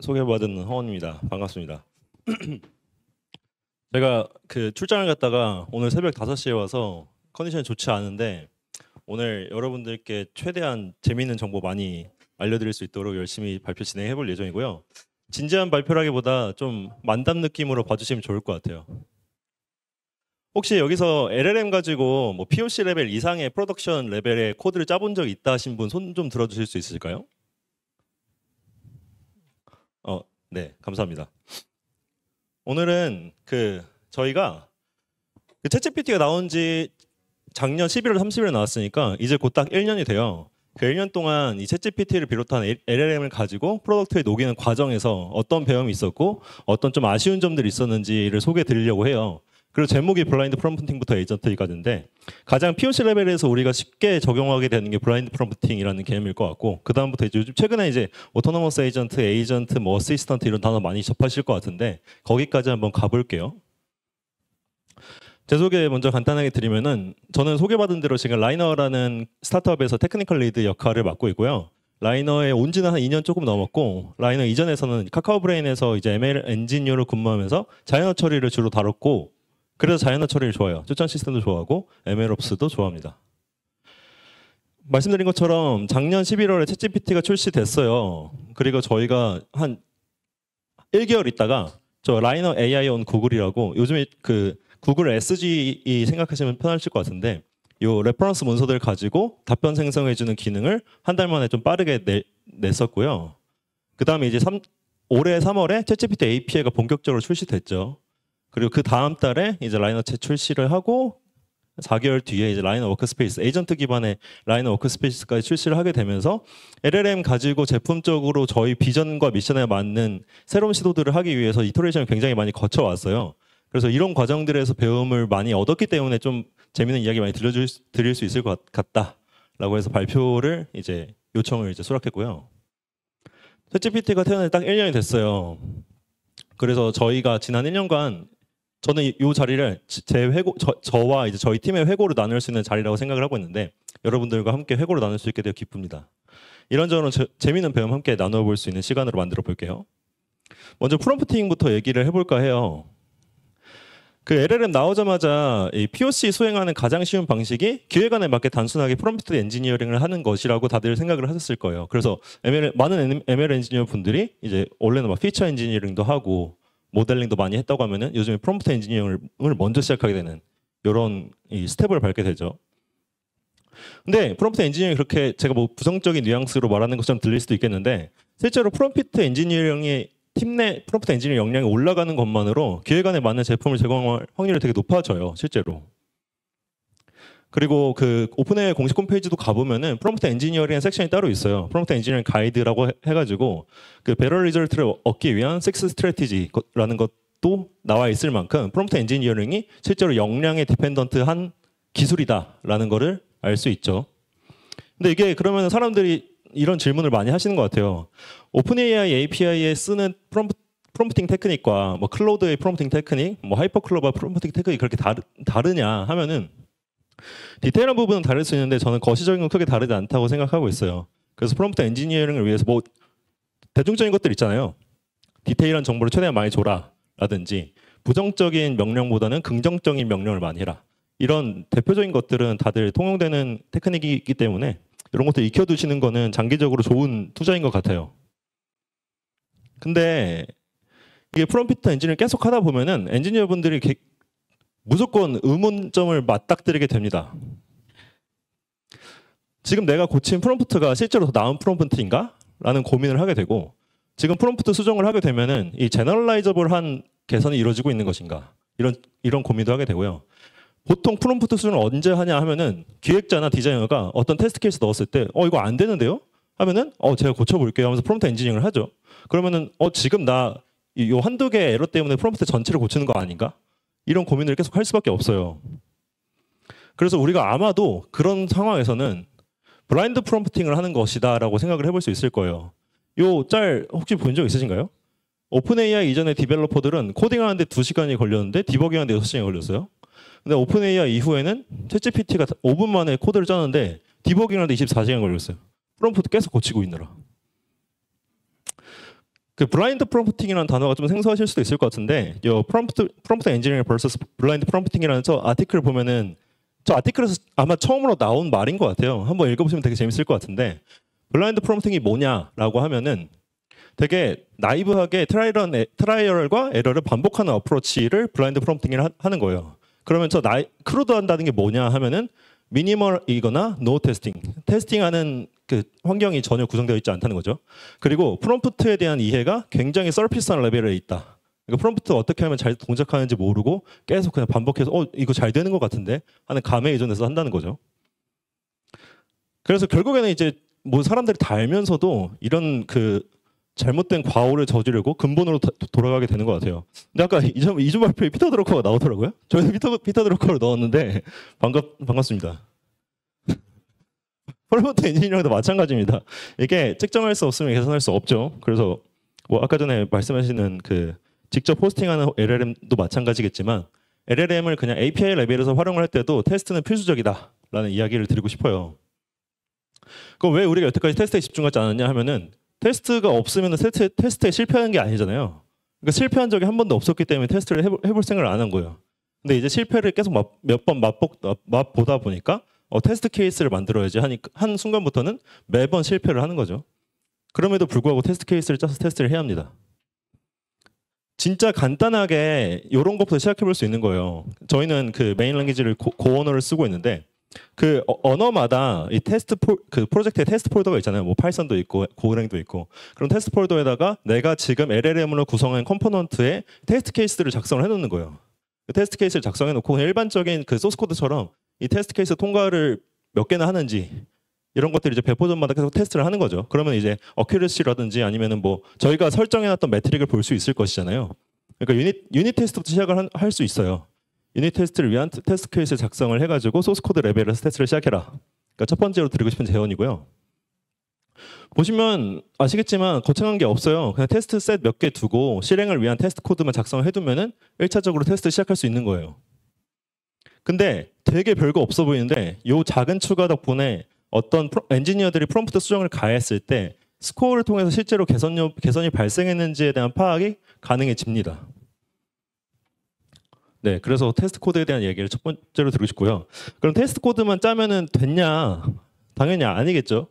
소개받은 허원입니다. 반갑습니다. 제가 그 출장을 갔다가 오늘 새벽 5시에 와서 컨디션이 좋지 않은데 오늘 여러분들께 최대한 재미있는 정보 많이 알려드릴 수 있도록 열심히 발표 진행해 볼 예정이고요. 진지한 발표라기보다 좀 만담 느낌으로 봐주시면 좋을 것 같아요. 혹시 여기서 LLM 가지고 뭐 POC 레벨 이상의 프로덕션 레벨의 코드를 짜본 적 있다 하신 분 손 좀 들어주실 수 있으실까요? 네, 감사합니다. 오늘은 저희가 챗GPT가 나온 지 작년 11월 30일에 나왔으니까 이제 곧 딱 1년이 돼요. 그 1년 동안 이 챗GPT를 비롯한 LLM을 가지고 프로덕트에 녹이는 과정에서 어떤 배움이 있었고 어떤 좀 아쉬운 점들이 있었는지를 소개해 드리려고 해요. 그리고 제목이 블라인드 프롬프팅부터 에이전트까지인데 가장 POC 레벨에서 우리가 쉽게 적용하게 되는 게 블라인드 프롬프팅이라는 개념일 것 같고 그 다음부터 이제 요즘 최근에 이제 오토노머스 에이전트, 뭐 어시스턴트 이런 단어 많이 접하실 것 같은데 거기까지 한번 가볼게요. 제 소개 먼저 간단하게 드리면은 저는 소개받은 대로 지금 라이너라는 스타트업에서 테크니컬 리드 역할을 맡고 있고요. 라이너에 온 지는 한 2년 조금 넘었고 라이너 이전에서는 카카오브레인에서 이제 ML 엔지니어로 근무하면서 자연어 처리를 주로 다뤘고 그래서 자연어 처리를 좋아해요. 추천 시스템도 좋아하고 MLOps도 좋아합니다. 말씀드린 것처럼 작년 11월에 챗GPT가 출시됐어요. 그리고 저희가 한 1개월 있다가 저 라이너 AI on 구글이라고 요즘에 구글 SG 생각하시면 편하실 것 같은데 요 레퍼런스 문서들 가지고 답변 생성해주는 기능을 한 달 만에 좀 빠르게 냈었고요. 그 다음에 이제 올해 3월에 챗GPT API가 본격적으로 출시됐죠. 그리고 그 다음 달에 이제 라이너 챗 출시를 하고 4개월 뒤에 이제 라이너 워크스페이스 에이전트 기반의 라이너 워크스페이스까지 출시를 하게 되면서 LLM 가지고 제품적으로 저희 비전과 미션에 맞는 새로운 시도들을 하기 위해서 이터레이션을 굉장히 많이 거쳐왔어요. 그래서 이런 과정들에서 배움을 많이 얻었기 때문에 좀 재미있는 이야기 많이 드릴 수 있을 것 같다라고 해서 발표를 이제 요청을 이제 수락했고요. 챗GPT가 태어난 딱 1년이 됐어요. 그래서 저희가 지난 1년간 저는 이 자리를 저와 이제 저희 팀의 회고로 나눌 수 있는 자리라고 생각을 하고 있는데 여러분들과 함께 회고로 나눌 수 있게 되어 기쁩니다. 이런저런 재미있는 배움 함께 나눠 볼 수 있는 시간으로 만들어 볼게요. 먼저 프롬프팅부터 얘기를 해볼까 해요. 그 LLM 나오자마자 이 POC 수행하는 가장 쉬운 방식이 기획안에 맞게 단순하게 프롬프트 엔지니어링을 하는 것이라고 다들 생각을 하셨을 거예요. 그래서 많은 ML 엔지니어 분들이 이제 원래는 막 피처 엔지니어링도 하고 모델링도 많이 했다고 하면은 요즘에 프롬프트 엔지니어링을 먼저 시작하게 되는 이런 스텝을 밟게 되죠. 근데 프롬프트 엔지니어링이 그렇게 제가 뭐 부정적인 뉘앙스로 말하는 것처럼 들릴 수도 있겠는데 실제로 프롬프트 엔지니어링이 팀 내 프롬프트 엔지니어 역량이 올라가는 것만으로 기획안에 맞는 제품을 제공할 확률이 되게 높아져요, 실제로. 그리고 그 오픈AI 공식 홈페이지도 가보면은 프롬프트 엔지니어링 섹션이 따로 있어요. 프롬프트 엔지니어링 가이드라고 해가지고 그 베러 리절트를 얻기 위한 6 스트래티지라는 것도 나와 있을 만큼 프롬프트 엔지니어링이 실제로 역량에 디펜던트한 기술이다라는 거를 알 수 있죠. 근데 이게 그러면 사람들이 이런 질문을 많이 하시는 것 같아요. 오픈AI API에 쓰는 프롬프팅 테크닉과 뭐 클로드의 프롬프팅 테크닉, 뭐 하이퍼클로바 프롬프팅 테크닉이 그렇게 다르냐 하면은 디테일한 부분은 다를 수 있는데 저는 거시적인 건 크게 다르지 않다고 생각하고 있어요. 그래서 프롬프트 엔지니어링을 위해서 뭐 대중적인 것들 있잖아요. 디테일한 정보를 최대한 많이 줘라 라든지 부정적인 명령보다는 긍정적인 명령을 많이 해라. 이런 대표적인 것들은 다들 통용되는 테크닉이기 때문에 이런 것들 익혀두시는 거는 장기적으로 좋은 투자인 것 같아요. 근데 이게 프롬프트 엔지니어를 계속 하다 보면은 엔지니어 분들이 무조건 의문점을 맞닥뜨리게 됩니다. 지금 내가 고친 프롬프트가 실제로 더 나은 프롬프트인가? 라는 고민을 하게 되고 지금 프롬프트 수정을 하게 되면은 이 제너럴라이저블한 개선이 이루어지고 있는 것인가? 이런 고민도 하게 되고요. 보통 프롬프트 수정을 언제 하냐 하면은 기획자나 디자이너가 어떤 테스트 케이스 넣었을 때 이거 안 되는데요? 하면은 제가 고쳐볼게요 하면서 프롬프트 엔지니어링을 하죠. 그러면은 지금 나 이 한두 개의 에러 때문에 프롬프트 전체를 고치는 거 아닌가? 이런 고민을 계속 할 수밖에 없어요. 그래서 우리가 아마도 그런 상황에서는 블라인드 프롬프팅을 하는 것이다 라고 생각을 해볼 수 있을 거예요. 요 짤 혹시 본 적 있으신가요? 오픈AI 이전의 디벨로퍼들은 코딩하는데 2시간이 걸렸는데 디버깅하는데 6시간이 걸렸어요. 근데 오픈AI 이후에는 챗GPT가 5분 만에 코드를 짜는데 디버깅하는데 24시간 걸렸어요. 프롬프트 계속 고치고 있느라. 그 블라인드 프롬프팅이라는 단어가 좀 생소하실 수도 있을 것 같은데, 요 프롬프트 엔지니어링 vs 블라인드 프롬프팅이라는 저 아티클 보면은 저 아티클에서 아마 처음으로 나온 말인 것 같아요. 한번 읽어보시면 되게 재밌을 것 같은데, 블라인드 프롬프팅이 뭐냐라고 하면은 되게 나이브하게 트라이얼과 에러를 반복하는 어프로치를 블라인드 프롬프팅을 하는 거예요. 그러면 저 크루드 한다는 게 뭐냐 하면은 미니멀이거나 노 테스팅하는 그 환경이 전혀 구성되어 있지 않다는 거죠. 그리고 프롬프트에 대한 이해가 굉장히 서피스한 레벨에 있다. 그러니까 프롬프트 어떻게 하면 잘 동작하는지 모르고 계속 그냥 반복해서 이거 잘 되는 것 같은데 하는 감에 의존해서 한다는 거죠. 그래서 결국에는 이제 뭐 사람들이 다 알면서도 이런 그 잘못된 과오를 저지르고 근본으로 돌아가게 되는 것 같아요. 근데 아까 이중 발표에 피터 드러커가 나오더라고요. 저희는 피터 드러커를 넣었는데 반갑습니다. 프롬프트 엔지니어링도 마찬가지입니다. 이게 측정할 수 없으면 계산할 수 없죠. 그래서 뭐 아까 전에 말씀하시는 그 직접 호스팅하는 LLM도 마찬가지겠지만 LLM을 그냥 API 레벨에서 활용을 할 때도 테스트는 필수적이다라는 이야기를 드리고 싶어요. 그럼 왜 우리가 여태까지 테스트에 집중하지 않았냐 하면은 테스트가 없으면 테스트에 실패하는 게 아니잖아요. 그러니까 실패한 적이 한 번도 없었기 때문에 테스트를 해볼 생각을 안 한 거예요. 근데 이제 실패를 계속 몇 번 맛보다 보니까 테스트 케이스를 만들어야지 하니까 한 순간부터는 매번 실패를 하는 거죠. 그럼에도 불구하고 테스트 케이스를 짜서 테스트를 해야 합니다. 진짜 간단하게 이런 것부터 시작해 볼 수 있는 거예요. 저희는 그 메인 랭귀지를 고언어를 쓰고 있는데 그 언어마다 이 그 프로젝트에 테스트 폴더가 있잖아요. 뭐 파이썬도 있고 고랭도 있고. 그럼 테스트 폴더에다가 내가 지금 LLM으로 구성한 컴포넌트에 테스트 케이스를 작성을 해놓는 거예요. 그 테스트 케이스를 작성해놓고 그냥 일반적인 그 소스 코드처럼 이 테스트 케이스 통과를 몇 개나 하는지 이런 것들을 이제 배포전마다 계속 테스트를 하는 거죠. 그러면 이제 어큐러시라든지 아니면은 뭐 저희가 설정해놨던 매트릭을 볼 수 있을 것이잖아요. 그러니까 유닛 테스트부터 시작을 할 수 있어요. 유닛 테스트를 위한 테스트 케이스를 작성을 해가지고 소스 코드 레벨에서 테스트를 시작해라. 그러니까 첫 번째로 드리고 싶은 제언이고요. 보시면 아시겠지만 거창한 게 없어요. 그냥 테스트 셋 몇 개 두고 실행을 위한 테스트 코드만 작성해두면은 1차적으로 테스트 시작할 수 있는 거예요. 근데 되게 별거 없어 보이는데 이 작은 추가 덕분에 어떤 엔지니어들이 프롬프트 수정을 가했을 때 스코어를 통해서 실제로 개선이 발생했는지에 대한 파악이 가능해집니다. 네, 그래서 테스트 코드에 대한 얘기를 첫 번째로 드리고 싶고요. 그럼 테스트 코드만 짜면은 됐냐? 당연히 아니겠죠.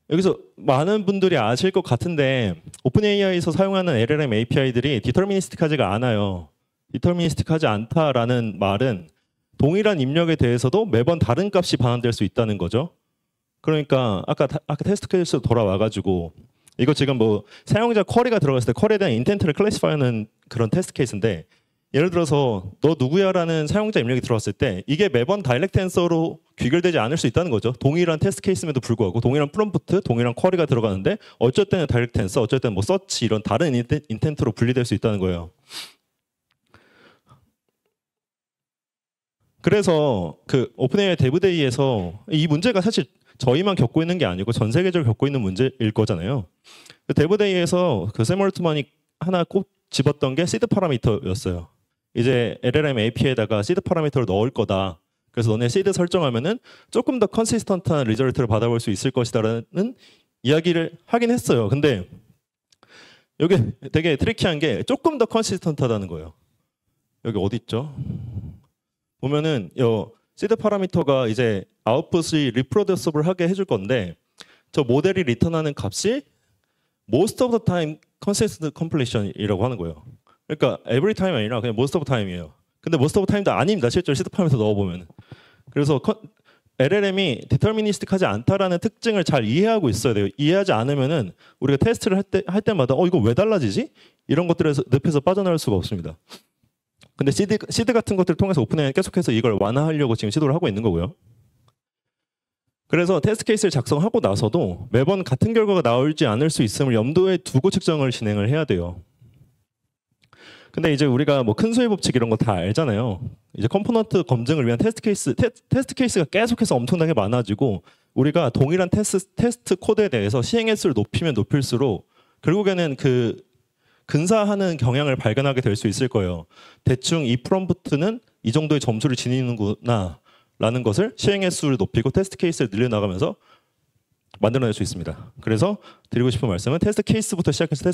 여기서 많은 분들이 아실 것 같은데 오픈AI에서 사용하는 LLM API들이 디터미니스틱하지가 않아요. 디터미니스틱하지 않다라는 말은 동일한 입력에 대해서도 매번 다른 값이 반환될 수 있다는 거죠. 그러니까 아까 테스트 케이스 돌아와가지고 이거 지금 뭐 사용자 쿼리가 들어갔을 때 쿼리에 대한 인텐트를 클래시파이하는 그런 테스트 케이스인데 예를 들어서 너 누구야라는 사용자 입력이 들어왔을 때 이게 매번 다이렉트 앤서로 귀결되지 않을 수 있다는 거죠. 동일한 테스트 케이스임에도 불구하고 동일한 프롬프트, 동일한 쿼리가 들어가는데 어쩔 때는 다이렉트 앤서, 어쩔 때는 뭐 서치 이런 다른 인텐트로 분리될 수 있다는 거예요. 그래서 그 오픈AI 데브데이에서 이 문제가 사실 저희만 겪고 있는 게 아니고 전 세계적으로 겪고 있는 문제일 거잖아요. 그 데브데이에서 그 샘 올트만이 하나 꼭 집었던 게 시드 파라미터였어요. 이제 LLM API에다가 시드 파라미터를 넣을 거다. 그래서 너네 시드 설정하면은 조금 더 컨시스턴트한 리저트를 받아볼 수 있을 것이다라는 이야기를 하긴 했어요. 근데 여기 되게 트리키한 게 조금 더 컨시스턴트하다는 거예요. 여기 어디 있죠? 보면은 요 시드 파라미터가 이제 아웃풋이 리프로듀서블하게 해줄 건데 저 모델이 리턴하는 값이 most of the time consistent completion이라고 하는 거예요. 그러니까 every time 아니라 그냥 most of the time이에요. 근데 most of the time도 아닙니다. 실제로 시드 파라미터 넣어보면. 그래서 LLM이 디터미니스틱하지 않다라는 특징을 잘 이해하고 있어야 돼요. 이해하지 않으면은 우리가 테스트를 할 때마다 이거 왜 달라지지? 이런 것들에서 늪에서 빠져나올 수가 없습니다. 근데 시드 같은 것들을 통해서 오픈AI는 계속해서 이걸 완화하려고 지금 시도를 하고 있는 거고요. 그래서 테스트 케이스를 작성하고 나서도 매번 같은 결과가 나올지 않을 수 있음을 염두에 두고 측정을 진행을 해야 돼요. 근데 이제 우리가 뭐 큰 수의 법칙 이런 거 다 알잖아요. 이제 컴포넌트 검증을 위한 테스트 케이스가 계속해서 엄청나게 많아지고 우리가 동일한 테스트 코드에 대해서 시행 횟수를 높이면 높일수록 결국에는 그 근사하는 경향을 발견하게 될 수 있을 거예요. 대충 이 프롬프트는 이 정도의 점수를 지니는구나 라는 것을 시행 횟수를 높이고 테스트 케이스를 늘려나가면서 만들어낼 수 있습니다. 그래서 드리고 싶은 말씀은 테스트 케이스부터 시작해서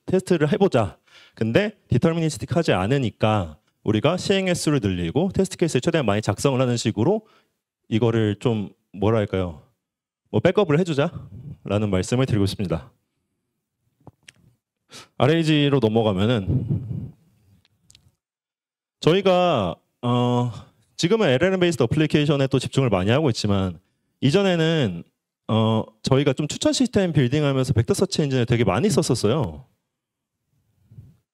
테스트를 해보자. 근데 디터미니스틱하지 않으니까 우리가 시행 횟수를 늘리고 테스트 케이스를 최대한 많이 작성을 하는 식으로 이거를 좀 뭐라 할까요? 뭐 백업을 해주자라는 말씀을 드리고 싶습니다. RAG로 넘어가면은 저희가 지금은 LLM 베이스드 어플리케이션에 또 집중을 많이 하고 있지만 이전에는 저희가 좀 추천 시스템 빌딩하면서 벡터 서치 엔진을 되게 많이 썼었어요.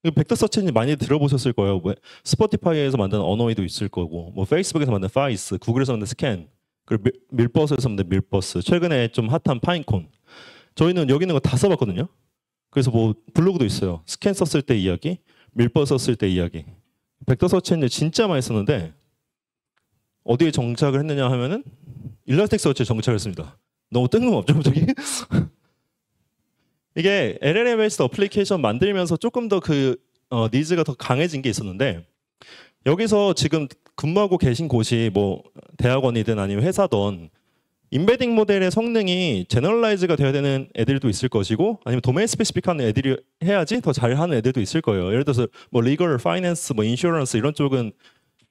벡터 서치 엔진 많이 들어보셨을 거예요. 뭐 스포티파이에서 만든 어노이도 있을 거고, 뭐 페이스북에서 만든 파이스, 구글에서 만든 스캔, 그리고 밀버스에서 만든 밀버스, 최근에 좀 핫한 파인콘. 저희는 여기 있는 거 다 써봤거든요. 그래서 뭐 블로그도 있어요. 스캔 썼을 때 이야기, 밀버스 썼을 때 이야기. 벡터 서치 엔진 진짜 많이 썼는데 어디에 정착을 했느냐 하면은 일라스틱서치에 정착을 했습니다. 너무 뜬금없죠, 저기? 이게 LLM 베이스드 어플리케이션 만들면서 조금 더 그 니즈가 더 강해진 게 있었는데 여기서 지금 근무하고 계신 곳이 뭐 대학원이든 아니면 회사든 인베딩 모델의 성능이 제너럴라이즈가 돼야 되는 애들도 있을 것이고 아니면 도메인 스페시픽한 애들이 해야지 더 잘하는 애들도 있을 거예요. 예를 들어서 뭐 리걸, 파이낸스, 뭐 인슈런스 이런 쪽은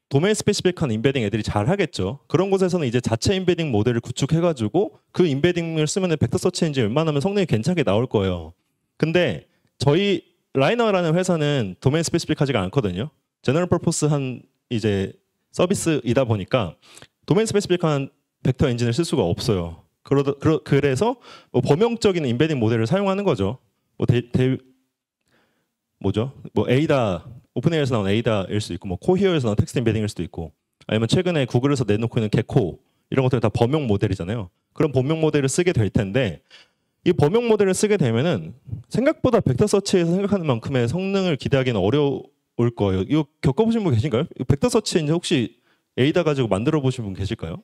도메인 스페시픽한 인베딩 애들이 잘 하겠죠. 그런 곳에서는 이제 자체 인베딩 모델을 구축해가지고 그 인베딩을 쓰면 벡터 서치 엔진 웬만하면 성능이 괜찮게 나올 거예요. 근데 저희 라이너라는 회사는 도메인 스페시픽하지가 않거든요. 제너럴 퍼포스한 이제 서비스이다 보니까 도메인 스페시픽한 벡터 엔진을 쓸 수가 없어요. 그래서 뭐 범용적인 인베딩 모델을 사용하는 거죠. 뭐 에이다 오픈AI에서 나온 에이다일 수도 있고 뭐 코히어에서 나온 텍스트 인베딩일 수도 있고 아니면 최근에 구글에서 내놓고 있는 게코 이런 것들 다 범용 모델이잖아요. 그런 범용 모델을 쓰게 될 텐데 이 범용 모델을 쓰게 되면은 생각보다 벡터 서치에서 생각하는 만큼의 성능을 기대하기는 어려울 거예요. 이거 겪어보신 분 계신가요? 벡터 서치 이제 혹시 에이다 가지고 만들어 보신 분 계실까요?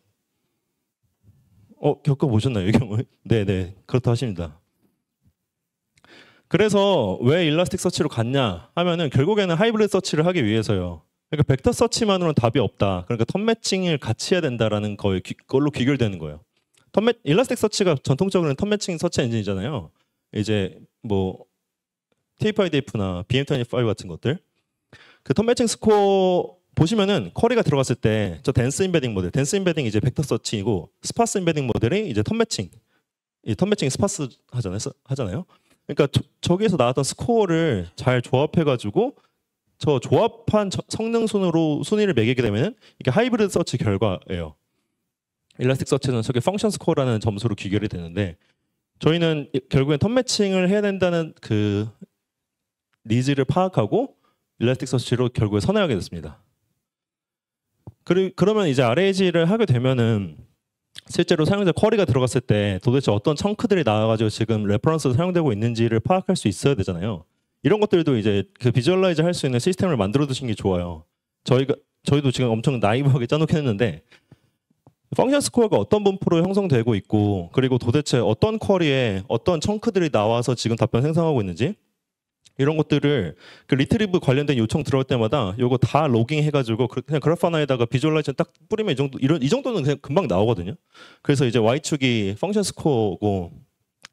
겪어보셨나요? 이 경우에? 네네 그렇다 하십니다. 그래서 왜 일라스틱 서치로 갔냐 하면은 결국에는 하이브리드 서치를 하기 위해서요. 그러니까 벡터 서치만으로는 답이 없다. 그러니까 턴 매칭을 같이 해야 된다라는 걸로 귀결되는 거예요. 일라스틱 서치가 전통적으로는 턴 매칭 서치 엔진이잖아요. 이제 뭐 TF-IDF나 BM25 같은 것들. 그 턴 매칭 스코어 보시면은 쿼리가 들어갔을 때 저 덴스 인베딩 모델, 덴스 인베딩 이제 벡터 서치이고 스파스 인베딩 모델이 이제 턴 매칭. 이 턴 매칭 스파스 하잖아요. 그러니까 저기에서 나왔던 스코어를 잘 조합해가지고 저 조합한 성능 순으로 순위를 매기게 되면 이게 하이브리드 서치 결과예요. 일라스틱 서치는 저게 펑션 스코어라는 점수로 귀결이 되는데 저희는 결국엔 턴 매칭을 해야 된다는 그 니즈를 파악하고 일라스틱 서치로 결국에 선회하게 됐습니다. 그러면 이제 RAG를 하게 되면은 실제로 사용자 쿼리가 들어갔을 때 도대체 어떤 청크들이 나와가지고 지금 레퍼런스로 사용되고 있는지를 파악할 수 있어야 되잖아요. 이런 것들도 이제 그 비주얼라이즈 할 수 있는 시스템을 만들어 두신 게 좋아요. 저희도 지금 엄청 나이브하게 짜놓긴 했는데 펑션 스코어가 어떤 분포로 형성되고 있고 그리고 도대체 어떤 쿼리에 어떤 청크들이 나와서 지금 답변 생성하고 있는지 이런 것들을 그 리트리브 관련된 요청 들어올 때마다 이거 다 로깅 해가지고 그냥 그래프 하나에다가 비주얼라이제이션 딱 뿌리면 이 정도는 그냥 금방 나오거든요. 그래서 이제 y 축이 펑션 스코어고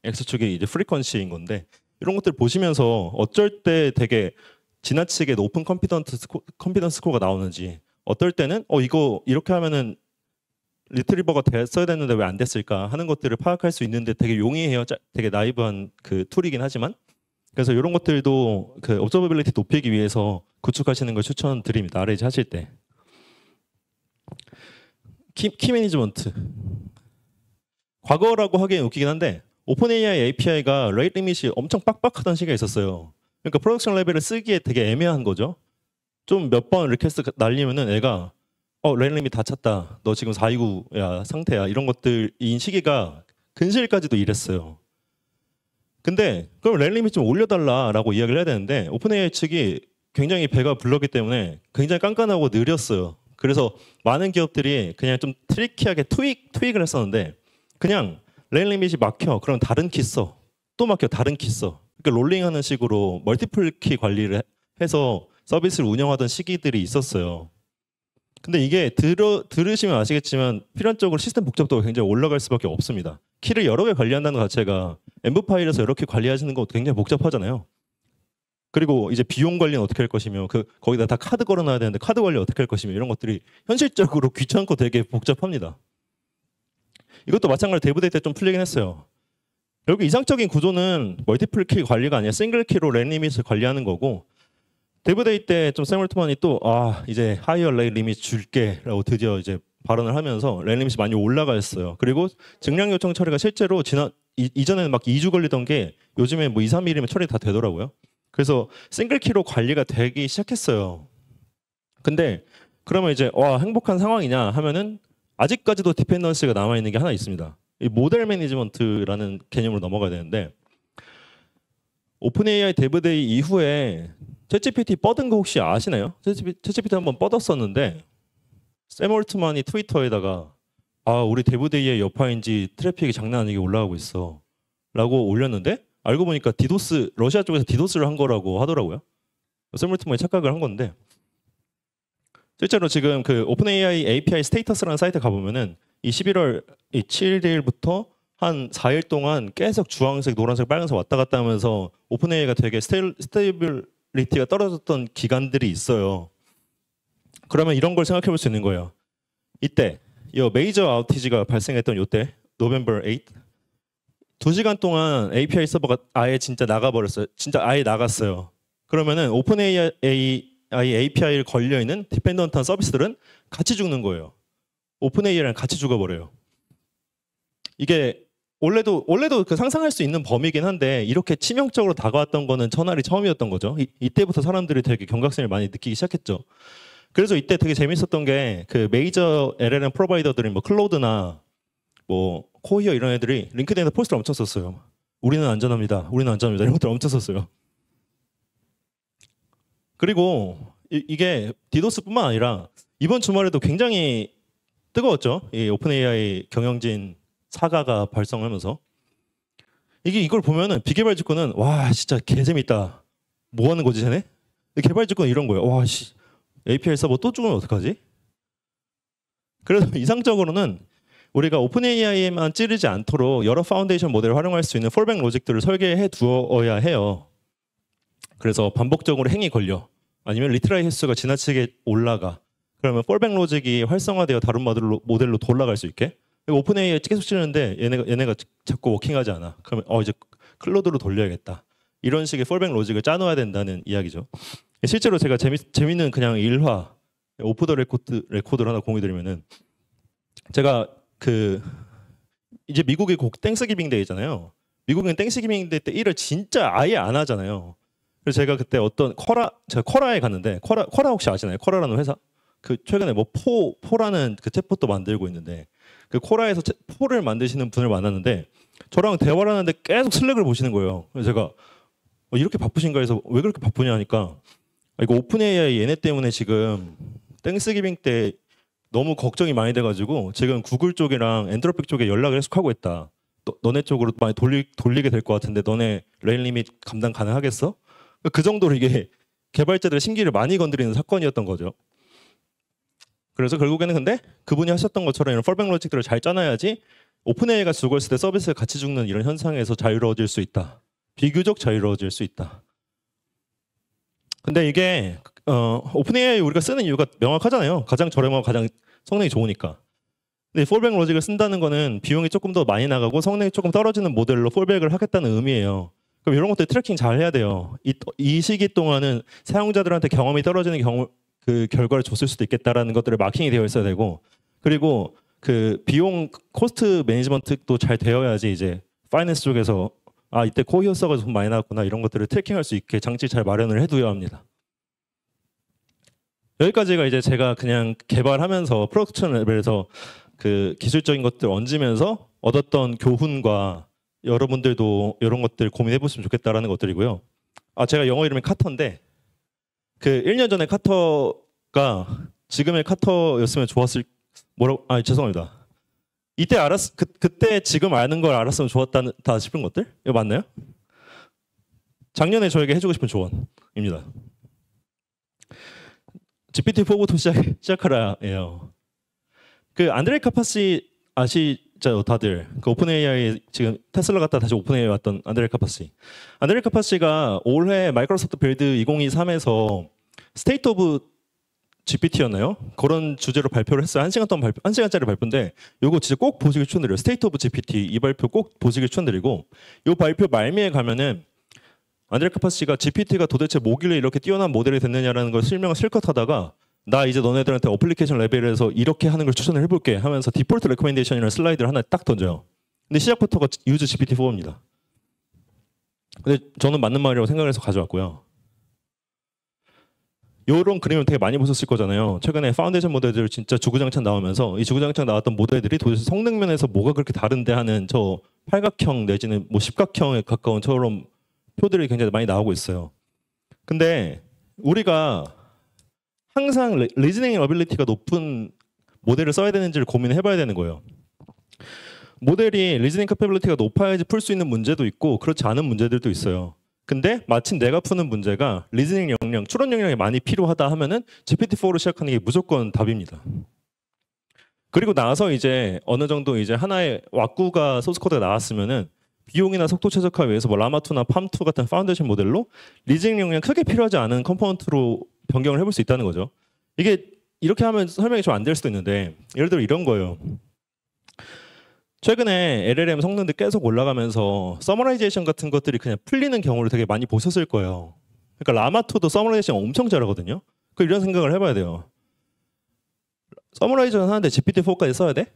x축이 이제 프리퀀시인 건데 이런 것들 보시면서 어쩔 때 되게 지나치게 높은 컨피던스 스코어가 나오는지 어떨 때는 이거 이렇게 하면은 리트리버가 됐어야 됐는데 왜 안 됐을까 하는 것들을 파악할 수 있는데 되게 용이해요. 되게 나이브한 그 툴이긴 하지만. 그래서 이런 것들도 그 옵저버빌리티 높이기 위해서 구축하시는 걸 추천드립니다. RAG 하실 때. 키 매니지먼트. 과거라고 하기엔 웃기긴 한데 오픈AI API가 레이트 리밋이 엄청 빡빡하던 시기가 있었어요. 그러니까 프로덕션 레벨을 쓰기에 되게 애매한 거죠. 좀 몇 번 리퀘스트 날리면은 애가 레이트 리밋 다 찼다. 너 지금 429야 상태야. 이런 것들인 시기가 근시일까지도 이랬어요. 근데 그럼 렐 리밋 좀 올려달라라고 이야기를 해야 되는데 오픈AI 측이 굉장히 배가 불렀기 때문에 굉장히 깐깐하고 느렸어요. 그래서 많은 기업들이 그냥 좀 트리키하게 트윅을 했었는데 그냥 렐 리밋이 막혀. 그럼 다른 키 써. 또 막혀. 다른 키 써. 그러니까 롤링하는 식으로 멀티플 키 관리를 해서 서비스를 운영하던 시기들이 있었어요. 근데 이게 들으시면 아시겠지만 필연적으로 시스템 복잡도가 굉장히 올라갈 수밖에 없습니다. 키를 여러 개 관리한다는 것 자체가 env 파일에서 이렇게 관리하시는 거 굉장히 복잡하잖아요. 그리고 이제 비용 관리는 어떻게 할 것이며 거기다 다 카드 걸어놔야 되는데 카드 관리 어떻게 할 것이며 이런 것들이 현실적으로 귀찮고 되게 복잡합니다. 이것도 마찬가지로 데브데이 때 좀 풀리긴 했어요. 결국 이상적인 구조는 멀티플 키 관리가 아니라 싱글 키로 랜 리밋을 관리하는 거고 데브데이 때 좀 샘 올트만이 또 이제 하이어 랜 리밋 줄게라고 드디어 이제 발언을 하면서 랜 리밋이 많이 올라가 있어요. 그리고 증량 요청 처리가 실제로 이전에는 막 2주 걸리던 게 요즘에 뭐 2, 3일이면 처리 다 되더라고요. 그래서 싱글 키로 관리가 되기 시작했어요. 근데 그러면 이제 행복한 상황이냐 하면은 아직까지도 디펜던시가 남아있는 게 하나 있습니다. 이 모델 매니지먼트라는 개념으로 넘어가야 되는데 오픈 AI 데브데이 이후에 챗GPT 뻗은 거 혹시 아시나요? 챗GPT 한번 뻗었었는데 샘 올트만이 트위터에다가 우리 데브데이의 여파인지 트래픽이 장난 아니게 올라가고 있어 라고 올렸는데 알고 보니까 러시아 쪽에서 디도스를 한 거라고 하더라고요. 샘 올트만이 착각을 한 건데 실제로 지금 그 오픈 AI API 스테이터스라는 사이트 가보면은 이 11월 7일부터 한 4일 동안 계속 주황색, 노란색, 빨간색 왔다 갔다 하면서 오픈 AI가 되게 스테이빌리티가 떨어졌던 기간들이 있어요. 그러면 이런 걸 생각해 볼 수 있는 거예요. 이때 이 메이저 아우티지가 발생했던 이때 노벰버 8 2시간 동안 API 서버가 아예 진짜 나가버렸어요. 진짜 아예 나갔어요. 그러면은 오픈 API를 걸려 있는 디펜던트한 서비스들은 같이 죽는 거예요. 오픈 AI랑 같이 죽어버려요. 이게 원래도 그 상상할 수 있는 범위긴 한데 이렇게 치명적으로 다가왔던 거는 전날이 처음이었던 거죠. 이때부터 사람들이 되게 경각심을 많이 느끼기 시작했죠. 그래서 이때 되게 재밌었던 게 그 메이저 LLM 프로바이더들인 뭐 클로드나 뭐 코히어 이런 애들이 링크드인에 포스트를 엄청 썼어요. 우리는 안전합니다. 우리는 안전합니다. 이런 것들 엄청 썼어요. 그리고 이게 디도스뿐만 아니라 이번 주말에도 굉장히 뜨거웠죠. 이 오픈 AI 경영진 사가가 발생하면서 이걸 보면은 비개발 직구는 와 진짜 개재밌다. 뭐 하는 거지 쟤네? 개발 직구는 이런 거예요. 와 씨 API 서버 또 죽으면 어떡하지? 그래서 이상적으로는 우리가 오픈 AI에만 찌르지 않도록 여러 파운데이션 모델을 활용할 수 있는 폴백 로직들을 설계해 두어야 해요. 그래서 반복적으로 행이 걸려 아니면 리트라이 횟수가 지나치게 올라가 그러면 폴백 로직이 활성화되어 다른 모델로 돌아갈 수 있게 오픈 AI에 계속 찌르는데 얘네가 자꾸 워킹하지 않아. 그러면 이제 클로드로 돌려야겠다. 이런 식의 폴백 로직을 짜놓아야 된다는 이야기죠. 실제로 제가 재밌는 그냥 일화 오프 더 레코드를 하나 공유드리면은 제가 이제 미국이 곧 땡스기빙 데이잖아요. 미국은 땡스기빙 데이 때 일을 진짜 아예 안 하잖아요. 그래서 제가 그때 제가 쿼라에 갔는데 쿼라 혹시 아시나요? 쿼라라는 회사? 그 최근에 뭐 포라는 그 챗봇도 만들고 있는데 그 쿼라에서 포를 만드시는 분을 만났는데 저랑 대화를 하는데 계속 슬랙을 보시는 거예요. 그래서 제가 이렇게 바쁘신가 해서 왜 그렇게 바쁘냐 하니까 이거 오픈 AI 얘네 때문에 지금 땡스기빙 때 너무 걱정이 많이 돼가지고 지금 구글 쪽이랑 엔트로픽 쪽에 연락을 계속하고 있다. 너네 쪽으로 많이 돌리게 될 것 같은데 너네 레인 리밋 감당 가능하겠어? 그 정도로 이게 개발자들의 심기를 많이 건드리는 사건이었던 거죠. 그래서 결국에는 근데 그분이 하셨던 것처럼 이런 펄백 로직들을 잘 짜놔야지 오픈 AI가 죽었을 때 서비스가 같이 죽는 이런 현상에서 자유로워질 수 있다. 비교적 자유로워질 수 있다. 근데 이게 오픈 AI 우리가 쓰는 이유가 명확하잖아요. 가장 저렴하고 가장 성능이 좋으니까. 근데 폴백 로직을 쓴다는 거는 비용이 조금 더 많이 나가고 성능이 조금 떨어지는 모델로 폴백을 하겠다는 의미예요. 그럼 이런 것들 트래킹 잘 해야 돼요. 이 시기 동안은 사용자들한테 경험이 떨어지는 그 결과를 줬을 수도 있겠다라는 것들을 마킹이 되어 있어야 되고 그리고 그 비용 코스트 매니지먼트도 잘 되어야지 이제 파이낸스 쪽에서 이때 코히어 서가 돈 많이 나왔구나 이런 것들을 트래킹할 수 있게 장치 잘 마련을 해두어야 합니다. 여기까지가 이제 제가 그냥 개발하면서 프로덕션 레벨에서 그 기술적인 것들 얹으면서 얻었던 교훈과 여러분들도 이런 것들 고민해 보시면 좋겠다라는 것들이고요. 제가 영어 이름이 카터인데 그 1년 전에 카터가 지금의 카터였으면 좋았을 죄송합니다. 이때 그때 지금 아는 걸 알았으면 좋았다 싶은 것들? 이거 맞나요? 작년에 저에게 해주고 싶은 조언입니다. GPT-4부터 시작하라예요. 그 안드레이 카파시 있죠, 다들. 그 오픈 AI 지금 테슬라 갔다 다시 오픈 AI 왔던 안드레 카파시. 안드레 카파시가 올해 마이크로소프트 빌드 2023에서 스테이트 오브 GPT였나요? 그런 주제로 발표를 했어요. 1시간 동안 1시간짜리 발표인데 이거 진짜 꼭 보시길 추천드려요. 스테이트 오브 GPT 이 발표 꼭 보시길 추천드리고 이 발표 말미에 가면은 안드레 카파시가 GPT가 도대체 뭐길래 이렇게 뛰어난 모델이 됐느냐라는 걸 설명을 실컷 하다가 나 이제 너네들한테 어플리케이션 레벨에서 이렇게 하는 걸 추천을 해볼게 하면서 디폴트 레코멘데이션이라는 슬라이드를 하나 딱 던져요. 근데 시작부터가 유즈 GPT-4입니다. 근데 저는 맞는 말이라고 생각해서 가져왔고요. 이런 그림을 되게 많이 보셨을 거잖아요. 최근에 파운데이션 모델들 진짜 주구장창 나오면서 이 주구장창 나왔던 모델들이 도대체 성능 면에서 뭐가 그렇게 다른데 하는 저 팔각형 내지는 뭐 십각형에 가까운 저런 표들이 굉장히 많이 나오고 있어요. 근데 우리가 항상 리즈닝 어빌리티가 높은 모델을 써야 되는지를 고민을 해봐야 되는 거예요. 모델이 리즈닝 캐퍼빌리티가 높아야지 풀 수 있는 문제도 있고 그렇지 않은 문제들도 있어요. 근데 마침 내가 푸는 문제가 리즈닝 역량, 추론 역량이 많이 필요하다 하면은 GPT-4로 시작하는 게 무조건 답입니다. 그리고 나서 이제 어느 정도 이제 하나의 왁구가 소스 코드가 나왔으면은 비용이나 속도 최적화 위해서 뭐 라마2나 팜2 같은 파운데이션 모델로 리즈닝 역량 크게 필요하지 않은 컴포넌트로 변경을 해볼 수 있다는 거죠. 이게 이렇게 하면 설명이 좀 안 될 수도 있는데 예를 들어 이런 거예요. 최근에 LLM 성능도 계속 올라가면서 서머라이제이션 같은 것들이 그냥 풀리는 경우를 되게 많이 보셨을 거예요. 그러니까 라마2도 서머라이제이션 엄청 잘하거든요. 그 이런 생각을 해봐야 돼요. 서머라이제이션 하는데 GPT-4까지 써야 돼?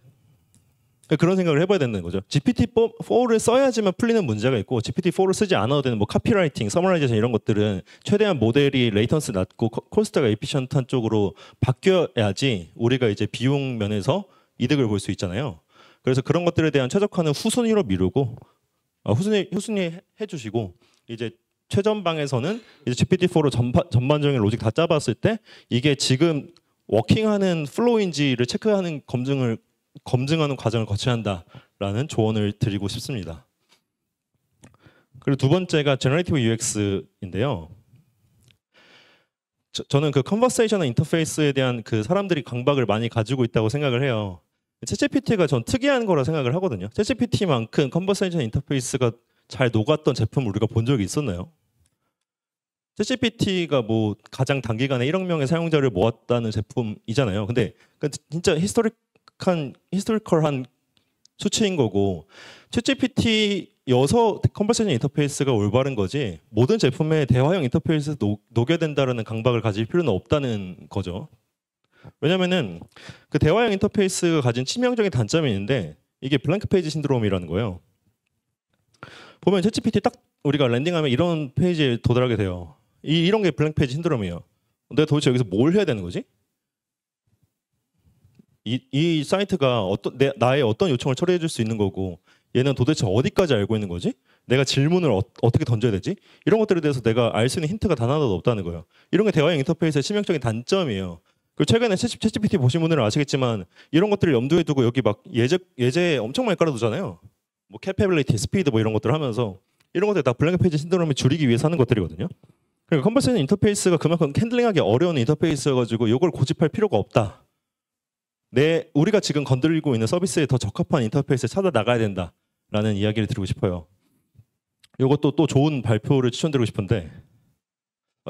그런 생각을 해봐야 되는 거죠. GPT-4를 써야지만 풀리는 문제가 있고 GPT-4를 쓰지 않아도 되는 뭐 카피라이팅, 서머라이제이션 이런 것들은 최대한 모델이 레이턴스 낮고 코스트가 에피션트한 쪽으로 바뀌어야지 우리가 이제 비용 면에서 이득을 볼 수 있잖아요. 그래서 그런 것들에 대한 최적화는 후순위로 미루고 후순위 해주시고 이제 최전방에서는 이제 GPT-4로 전반적인 로직 다 짜봤을 때 이게 지금 워킹하는 플로우인지를 체크하는 검증하는 과정을 거쳐야 한다라는 조언을 드리고 싶습니다. 그리고 두 번째가 제너레이티브 UX인데요. 저는 그 컨버세이션 인터페이스에 대한 그 사람들이 강박을 많이 가지고 있다고 생각을 해요. 챗GPT가 전 특이한 거라 생각을 하거든요. 챗GPT만큼 컨버세이션 인터페이스가 잘 녹았던 제품을 우리가 본 적이 있었나요? 챗GPT가 뭐 가장 단기간에 1억 명의 사용자를 모았다는 제품이잖아요. 근데 진짜 히스토리컬한 수치인 거고 챗GPT여서 컨버세이션 인터페이스가 올바른 거지 모든 제품에 대화형 인터페이스에서 녹여야 된다는 강박을 가질 필요는 없다는 거죠. 왜냐면은 그 대화형 인터페이스가 가진 치명적인 단점이 있는데 이게 블랭크 페이지 신드롬이라는 거예요. 보면 챗GPT 딱 우리가 랜딩하면 이런 페이지에 도달하게 돼요. 이런 게 블랭크 페이지 신드롬이에요. 내가 도대체 여기서 뭘 해야 되는 거지? 이 사이트가 나의 어떤 요청을 처리해 줄 수 있는 거고 얘는 도대체 어디까지 알고 있는 거지? 내가 질문을 어떻게 던져야 되지? 이런 것들에 대해서 내가 알 수 있는 힌트가 단 하나도 없다는 거예요. 이런 게 대화형 인터페이스의 치명적인 단점이에요. 그리고 최근에 챗GPT 보신 분들은 아시겠지만 이런 것들을 염두에 두고 여기 막 예제 엄청 많이 깔아두잖아요. 뭐 캐패빌리티, 스피드 뭐 이런 것들을 하면서 이런 것들 다 블랭크 페이지 신드롬을 줄이기 위해서 하는 것들이거든요. 그러니까 컨버세이션 인터페이스가 그만큼 핸들링하기 어려운 인터페이스여가지고 이걸 고집할 필요가 없다. 우리가 지금 건드리고 있는 서비스에 더 적합한 인터페이스를 찾아 나가야 된다라는 이야기를 드리고 싶어요. 이것도 또 좋은 발표를 추천드리고 싶은데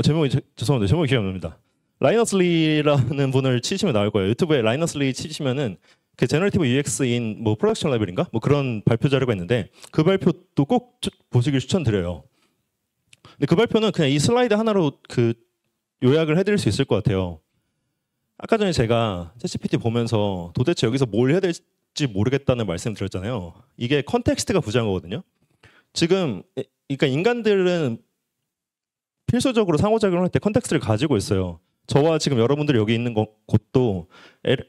죄송합니다. 제목이 기억 안 납니다. 라이너스 리라는 분을 치시면 나올 거예요. 유튜브에 라이너스 리 치시면은 그 제너레이티브 UX인 뭐 프로덕션 레벨인가 뭐 그런 발표 자료가 있는데 그 발표도 꼭 보시길 추천드려요. 근데 그 발표는 그냥 이 슬라이드 하나로 그 요약을 해드릴 수 있을 것 같아요. 아까 전에 제가 챗GPT 보면서 도대체 여기서 뭘 해야 될지 모르겠다는 말씀 드렸잖아요. 이게 컨텍스트가 부재한 거거든요. 지금 그러니까 인간들은 필수적으로 상호작용을 할 때 컨텍스트를 가지고 있어요. 저와 지금 여러분들이 여기 있는 곳도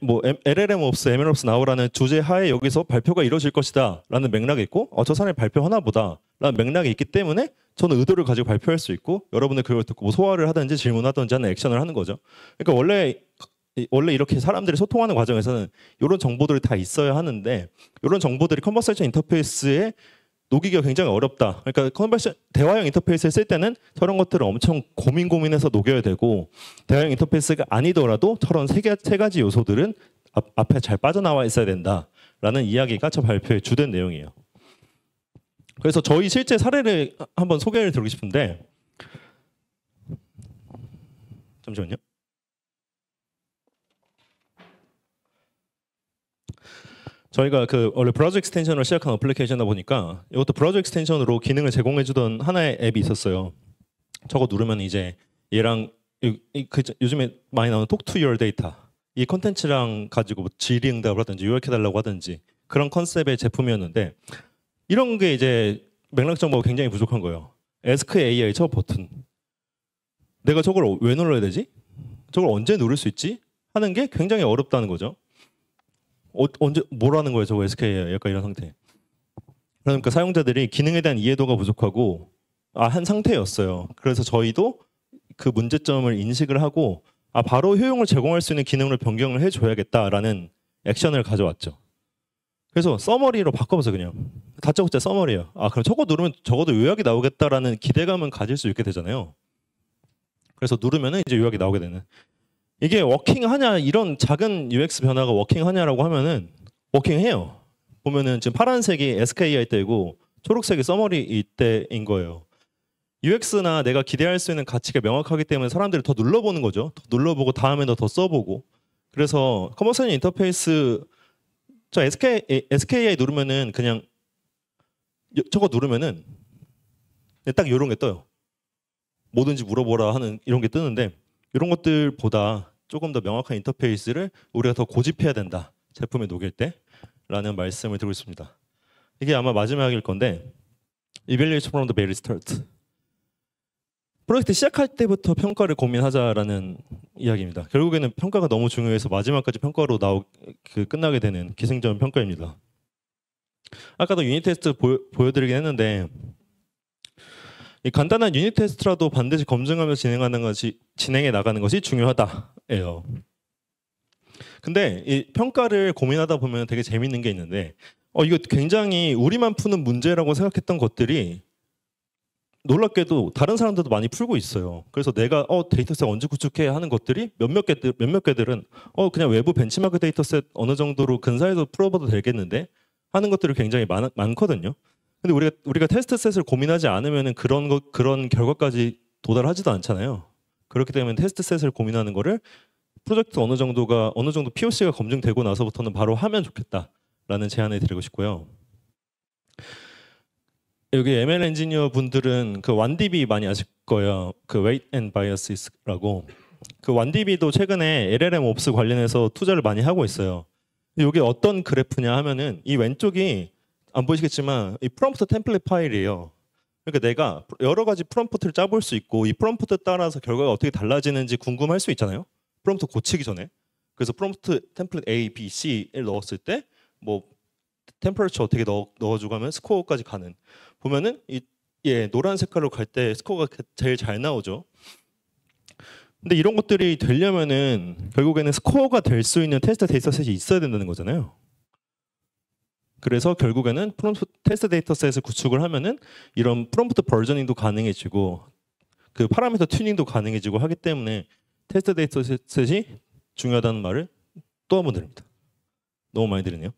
뭐 LLM 없어, ML 없어 나오라는 주제 하에 여기서 발표가 이루어질 것이다 라는 맥락이 있고 저 사람이 발표하나 보다 라는 맥락이 있기 때문에 저는 의도를 가지고 발표할 수 있고 여러분들 그걸 듣고 뭐 소화를 하든지 질문하든지 하는 액션을 하는 거죠. 그러니까 원래 이렇게 사람들이 소통하는 과정에서는 이런 정보들이 다 있어야 하는데 이런 정보들이 컨버세이션 인터페이스에 녹이기가 굉장히 어렵다. 그러니까 대화형 인터페이스를 쓸 때는 저런 것들을 엄청 고민해서 녹여야 되고 대화형 인터페이스가 아니더라도 저런 세 가지 요소들은 앞에 잘 빠져나와 있어야 된다. 라는 이야기가 저 발표의 주된 내용이에요. 그래서 저희 실제 사례를 한번 소개를 드리고 싶은데, 잠시만요. 저희가 그 원래 브라우저 익스텐션으로 시작한 어플리케이션이다 보니까 이것도 브라우저 익스텐션으로 기능을 제공해주던 하나의 앱이 있었어요. 저거 누르면 이제 얘랑 요즘에 많이 나오는 Talk to your data 이 컨텐츠랑 가지고 뭐 질의응답을 하든지 요약해달라고 하든지 그런 컨셉의 제품이었는데, 이런 게 이제 맥락 정보가 굉장히 부족한 거예요. Ask AI 저 버튼, 내가 저걸 왜 눌러야 되지? 저걸 언제 누를 수 있지? 하는 게 굉장히 어렵다는 거죠. 언제 뭐라는 거예요, 저거 Ask AI 약간 이런 상태. 그러니까 사용자들이 기능에 대한 이해도가 부족하고 한 상태였어요. 그래서 저희도 그 문제점을 인식을 하고 바로 효용을 제공할 수 있는 기능으로 변경을 해줘야겠다라는 액션을 가져왔죠. 그래서 서머리로 바꿔보세요. 그냥 다짜고짜 서머리예요. 그럼 저거 누르면 적어도 요약이 나오겠다라는 기대감은 가질 수 있게 되잖아요. 그래서 누르면은 이제 요약이 나오게 되는. 이게 워킹하냐, 이런 작은 UX 변화가 워킹하냐라고 하면은 워킹해요. 보면은 지금 파란색이 SKI 때이고 초록색이 서머리 이때인 거예요. UX나 내가 기대할 수 있는 가치가 명확하기 때문에 사람들이 더 눌러보는 거죠. 더 눌러보고 다음에는 더 써보고. 그래서 커머스 인터페이스 저 SKI 누르면은 그냥 저거 누르면은 딱 이런 게 떠요. 뭐든지 물어보라 하는 이런 게 뜨는데, 이런 것들보다 조금 더 명확한 인터페이스를 우리가 더 고집해야 된다, 제품에 녹일 때라는 말씀을 드리고 있습니다. 이게 아마 마지막일 건데, Evaluation from the very start. 프로젝트 시작할 때부터 평가를 고민하자라는 이야기입니다. 결국에는 평가가 너무 중요해서 마지막까지 평가로 끝나게 되는 기승전 평가입니다. 아까도 유닛 테스트 보여드리긴 했는데, 이 간단한 유닛 테스트라도 반드시 검증하면서 진행해 나가는 것이 중요하다예요. 근데 이 평가를 고민하다 보면 되게 재밌는 게 있는데, 이거 굉장히 우리만 푸는 문제라고 생각했던 것들이 놀랍게도 다른 사람들도 많이 풀고 있어요. 그래서 내가 데이터셋 언제 구축해 하는 것들이 몇몇 개들은 그냥 외부 벤치마크 데이터셋 어느 정도로 근사해서 풀어봐도 되겠는데 하는 것들이 굉장히 많거든요. 근데 우리가 테스트 셋을 고민하지 않으면 그런 결과까지 도달하지도 않잖아요. 그렇기 때문에 테스트 셋을 고민하는 거를 프로젝트 어느 정도 POC가 검증되고 나서부터는 바로 하면 좋겠다라는 제안을 드리고 싶고요. 여기 ML 엔지니어 분들은 그 1DB 많이 아실 거예요. 그 Weight and Bias라고. 그 1DB도 최근에 LLM 옵스 관련해서 투자를 많이 하고 있어요. 이게 어떤 그래프냐 하면은 이 왼쪽이 안 보이시겠지만 이 프롬프트 템플릿 파일이에요. 그러니까 내가 여러 가지 프롬프트를 짜볼 수 있고 이 프롬프트 따라서 결과가 어떻게 달라지는지 궁금할 수 있잖아요. 프롬프트 고치기 전에. 그래서 프롬프트 템플릿 A, B, C를 넣었을 때 뭐 템퍼러처 어떻게 넣어주고 하면 스코어까지 가는. 보면은 노란 색깔로 갈 때 스코어가 제일 잘 나오죠. 근데 이런 것들이 되려면은 결국에는 스코어가 될 수 있는 테스트 데이터셋이 있어야 된다는 거잖아요. 그래서 결국에는 테스트 데이터셋을 구축을 하면은 이런 프롬프트 버저닝도 가능해지고 그 파라미터 튜닝도 가능해지고 하기 때문에 테스트 데이터셋이 중요하다는 말을 또 한 번 드립니다. 너무 많이 드리네요.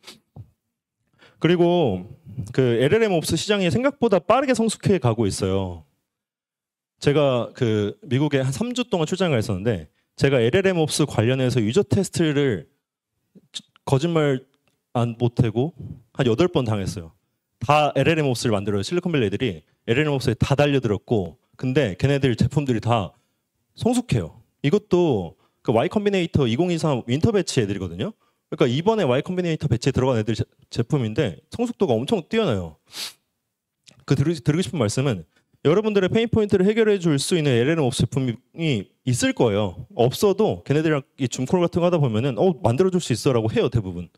그리고 그 LLM 옵스 시장이 생각보다 빠르게 성숙해 가고 있어요. 제가 그 미국에 한 3주 동안 출장을 했었는데 제가 LLM 옵스 관련해서 유저 테스트를 거짓말 안 못하고 한 8번 당했어요. 다 LLM 옵스를 만들어요. 실리콘밸리 애들이 LLM 옵스에 다 달려들었고, 근데 걔네들 제품들이 다 성숙해요. 이것도 그 Y 컴비네이터 2023 윈터 배치 애들이거든요. 그러니까 이번에 Y 컴비네이터 배치에 들어간 애들 제품인데 성숙도가 엄청 뛰어나요. 드리고 싶은 말씀은 여러분들의 페인 포인트를 해결해 줄 수 있는 LLM 옵스 제품이 있을 거예요. 없어도 걔네들이랑 이 줌콜 같은 거 하다 보면은 만들어 줄 수 있어라고 해요, 대부분.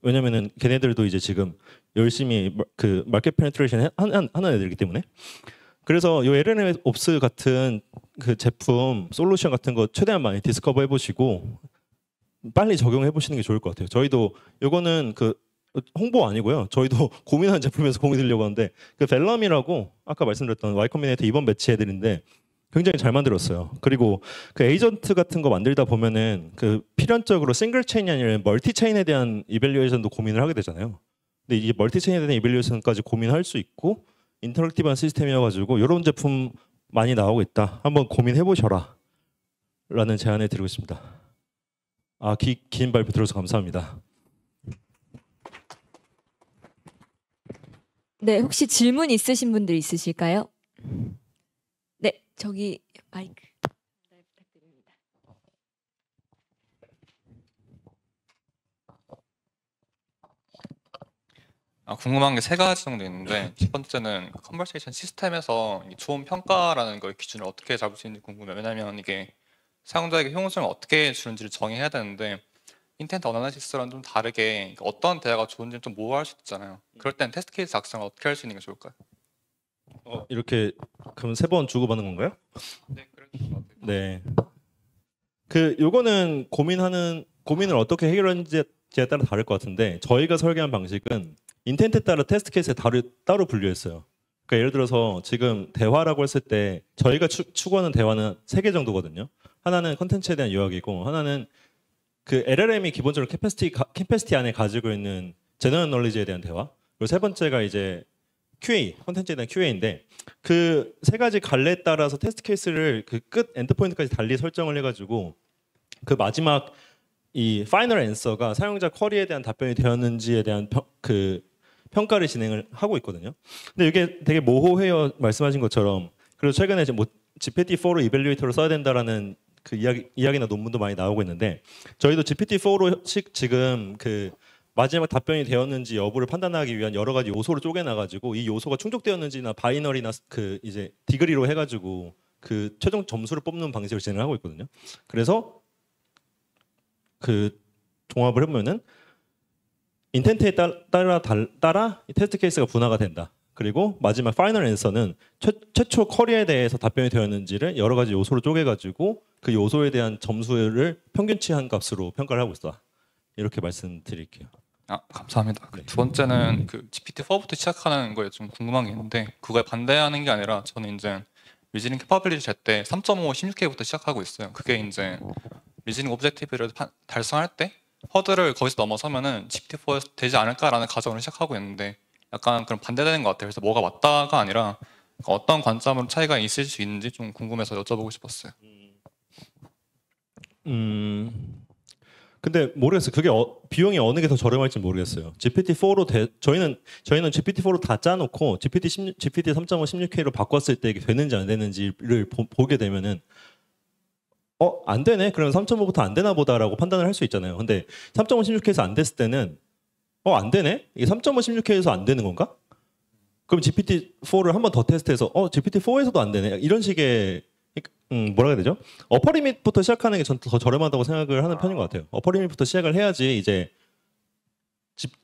왜냐면은 걔네들도 이제 지금 열심히 그 마켓 페네트레이션 하는 애들이기 때문에. 그래서 이 LLM 옵스 같은 그 제품 솔루션 같은 거 최대한 많이 디스커버 해보시고 빨리 적용해 보시는 게 좋을 것 같아요. 저희도 이거는 그 홍보 아니고요. 저희도 고민하는 제품에서 고민하려고 하는데 그 벨럼이라고 아까 말씀드렸던 Y 컴비네이터 이번 배치 애들인데 굉장히 잘 만들었어요. 그리고 그 에이전트 같은 거 만들다 보면은 그 필연적으로 싱글 체인이 아니라 멀티 체인에 대한 이밸류에이션도 고민을 하게 되잖아요. 근데 이 멀티 체인에 대한 이밸류에이션까지 고민할 수 있고 인터랙티브한 시스템이어가지고 이런 제품 많이 나오고 있다. 한번 고민해 보셔라. 라는 제안을 드리고 있습니다. 긴 발표 들어서 감사합니다. 네, 혹시 질문 있으신 분들 있으실까요? 네, 저기 마이크 부탁드립니다. 궁금한 게 세 가지 정도 있는데 첫 번째는 컨버세이션 시스템에서 이 좋은 평가라는 걸 기준을 어떻게 잡을 수 있는지 궁금해요. 왜냐하면 이게 사용자에게 효용성을 어떻게 주는지를 정의해야 되는데 인텐트 어나리시스랑 좀 다르게 어떤 대화가 좋은지를 좀 모호할 수 있잖아요. 그럴 땐 테스트 케이스 작성을 어떻게 할 수 있는 게 좋을까요? 이렇게 그럼 3번 주고받는 건가요? 네, 그럴 것 같아요. 네. 요거는 고민을 어떻게 해결하는지에 따라 다를 것 같은데 저희가 설계한 방식은 인텐트에 따라 테스트 케이스에 따로 분류했어요. 그러니까 예를 들어서 지금 대화라고 했을 때 저희가 추구하는 대화는 3개 정도거든요. 하나는 컨텐츠에 대한 요약이고 하나는 그 LLM이 기본적으로 캐패시티 안에 가지고 있는 제너럴 널리지에 대한 대화. 그리고 세 번째가 이제 QA, 컨텐츠에 대한 QA인데 그 세 가지 갈래에 따라서 테스트 케이스를 그 끝 엔드포인트까지 달리 설정을 해가지고 그 마지막 이 파이널 앤서가 사용자 쿼리에 대한 답변이 되었는지에 대한 평가를 진행을 하고 있거든요. 근데 이게 되게 모호해요, 말씀하신 것처럼. 그리고 최근에 이제 뭐 GPT-4로 이밸류에이터로 써야 된다라는 그 이야기나 논문도 많이 나오고 있는데 저희도 GPT-4로 지금 그 마지막 답변이 되었는지 여부를 판단하기 위한 여러 가지 요소를 쪼개놔가지고 이 요소가 충족되었는지나 바이너리나 그 이제 디그리로 해가지고 그 최종 점수를 뽑는 방식을 진행하고 있거든요. 그래서 그 종합을 해보면은 인텐트에 따라 테스트 케이스가 분화가 된다. 그리고 마지막 파이널 앤서는 최초 쿼리에 대해서 답변이 되었는지를 여러 가지 요소로 쪼개가지고 그 요소에 대한 점수를 평균치한 값으로 평가를 하고 있다. 이렇게 말씀드릴게요. 감사합니다. 네. 두 번째는 그 GPT-4부터 시작하는 거에 좀 궁금한 게 있는데 그거에 반대하는 게 아니라 저는 이제 리즈닝 캐퍼빌리티 제 때 3.5 16K부터 시작하고 있어요. 그게 이제 리즈닝 오브젝티브를 달성할 때 허들을 거기서 넘어서면은 GPT-4에서 되지 않을까라는 가정을 시작하고 있는데 약간 그런 반대되는 것 같아요. 그래서 뭐가 맞다가 아니라 어떤 관점으로 차이가 있을 수 있는지 좀 궁금해서 여쭤보고 싶었어요. 근데 모르겠어요. 그게 비용이 어느 게 더 저렴할지 모르겠어요. GPT-4로 저희는 GPT-4로 다 짜놓고 GPT 3.5 16K로 바꿨을 때 이게 되는지 안 되는지를 보게 되면은 안 되네. 그럼 3.5부터 안 되나 보다라고 판단을 할 수 있잖아요. 근데 3.5 16K에서 안 됐을 때는 안 되네. 이게 3.5 16K에서 안 되는 건가? 그럼 GPT-4를 한 번 더 테스트해서 GPT-4에서도 안 되네. 이런 식의 뭐라 해야 되죠? 어퍼 리밋부터 시작하는 게 전 더 저렴하다고 생각을 하는 편인 것 같아요. 어퍼 리밋부터 시작을 해야지 이제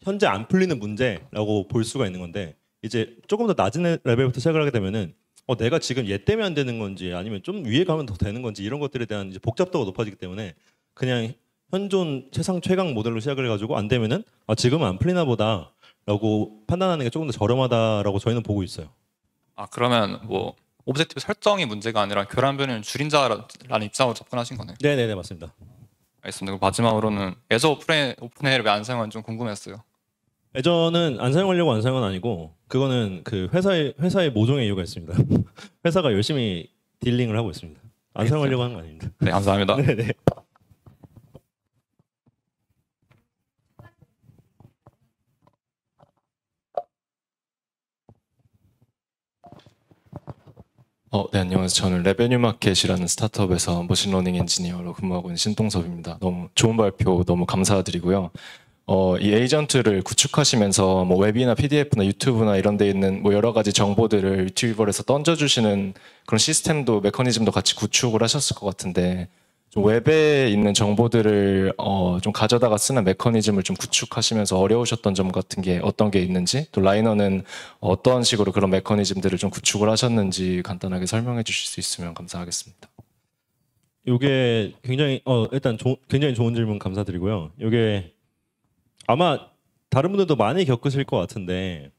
현재 안 풀리는 문제라고 볼 수가 있는 건데 이제 조금 더 낮은 레벨부터 시작을 하게 되면은 내가 지금 얘 때문에 안 되는 건지 아니면 좀 위에 가면 더 되는 건지 이런 것들에 대한 이제 복잡도가 높아지기 때문에 그냥 현존 최강 모델로 시작을 해가지고 안 되면은 지금은 안 풀리나 보다라고 판단하는 게 조금 더 저렴하다라고 저희는 보고 있어요. 그러면 뭐 오브젝티브 설정이 문제가 아니라 교란 변이를 줄인다라는 입장으로 접근하신 거네요. 네네네 맞습니다. 알겠습니다. 그리고 마지막으로는 애저 오픈AI를 왜 안 사용하는지 좀 궁금했어요. 애저는 안 사용하려고 안 사용은 아니고 그거는 그 회사의 모종의 이유가 있습니다. 회사가 열심히 딜링을 하고 있습니다. 안 사용하려고 하는 거 아닙니다. 네, 감사합니다. 네네. 네, 안녕하세요. 저는 레베뉴마켓이라는 스타트업에서 머신러닝 엔지니어로 근무하고 있는 신동섭입니다. 너무 좋은 발표 너무 감사드리고요. 이 에이전트를 구축하시면서 뭐 웹이나 PDF나 유튜브나 이런 데 있는 뭐 여러 가지 정보들을 리트리버에서 던져주시는 그런 시스템도 메커니즘도 같이 구축을 하셨을 것 같은데 좀 웹에 있는 정보들을 좀 가져다가 쓰는 메커니즘을 좀 구축하시면서 어려우셨던 점 같은 게 어떤 게 있는지 또 라이너는 어떤 식으로 그런 메커니즘들을 좀 구축을 하셨는지 간단하게 설명해 주실 수 있으면 감사하겠습니다. 이게 굉장히 일단 굉장히 좋은 질문 감사드리고요. 이게 아마 다른 분들도 많이 겪으실 것 같은데